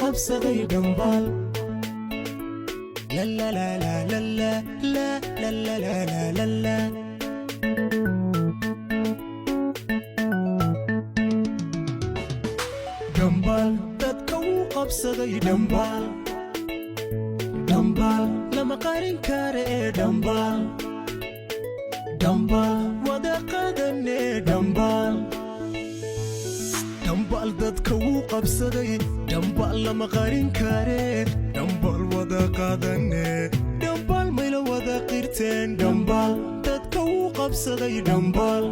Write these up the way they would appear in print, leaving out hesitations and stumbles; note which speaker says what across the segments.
Speaker 1: qabsaday dhambaal la la la la la la la la la la la la dhambaal dadka uu qabsaday dhambaal dhambaal lama qarin kare dhambaal dhambaal wada qaadane dhambaal dhambaal dadka uu qabsaday dhambaal lama qarin kare dhambaal wada qaadane dhambaal mayla wada qirteen dhambaal dadka uu qabsaday dhambaal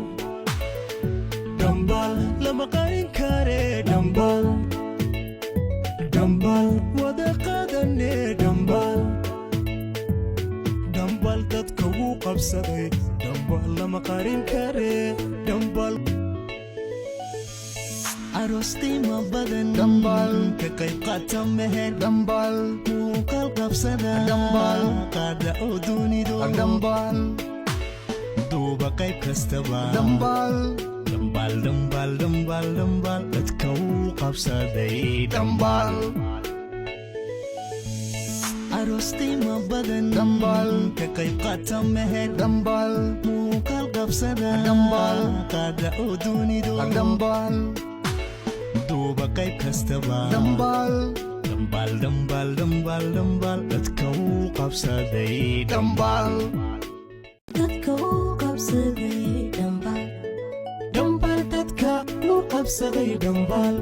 Speaker 1: dhambaal lama qarin kare dhambaal dhambaal wada qaadane dhambaal dhambaal dadka uu qabsaday dhambaal lama qarin kare dhambaal arostima badan dhambaal ka qayb qaata meher dhambaal muuqaal qabsada dhambaal qaada oo dunido dhambaal duuba qayb kastaba dhambaal dhambaal dhambaal dhambaal dhambaal dadka uu qabsaday dhambaal arostima badan dhambaal ka qayb qaata meher dhambaal muuqaal qabsada dhambaal qaada oo dunido dhambaal duuba qayb kastaba dhambaal dhambaal dhambaal dhambaal dhambaal dadka uu qabsaday dhambaal
Speaker 2: dadka uu qabsaday dhambaal
Speaker 1: dhambaal dadka uu qabsaday dhambaal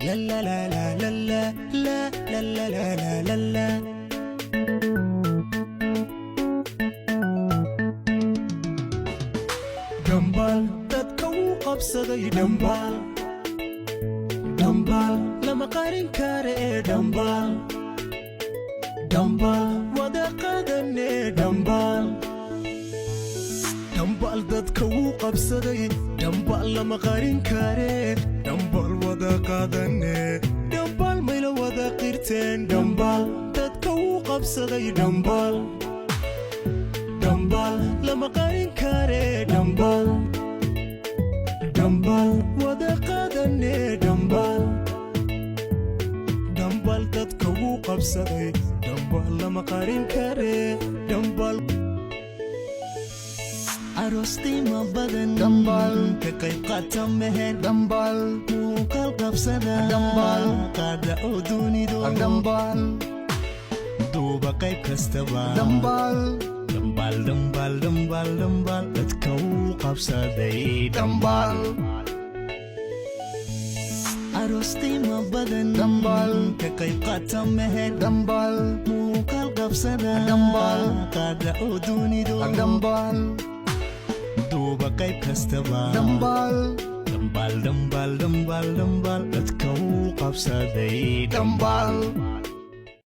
Speaker 1: la la la la la la la la la la la la dhambaal dadka uu qabsaday dhambaal dhambaal lama qarin kare dhambaal dhambaal wada qaadane dhambaal dhambaal dadka uu qabsaday dhambaal lama qarin kare dhambaal wada qaadane dhambaal mayla wada qirteen dhambaal dadka uu qabsaday dhambaal dhambaal lama qarin kare dhambaal dhambaal wada qaadane dhambaal dhambaal dadka uu qabsaday dhambaal lama qarin kare dhambaal arostima badan dhambaal ka qayb qaata meher dhambaal muuqaal qabsada dhambaal qaada oo dunido dhambaal duuba qayb kastaba dhambaal dhambaal dhambaal dhambaal dhambaal dadka uu qabsaday dhambaal arostima badan dhambaal ka qayb qaata meher dhambaal muuqaal qabsada dhambaal qaada oo dunido dhambaal duuba qayb kastaba dhambaal dhambaal dhambaal dhambaal dhambaal dadka uu qabsaday dhambaal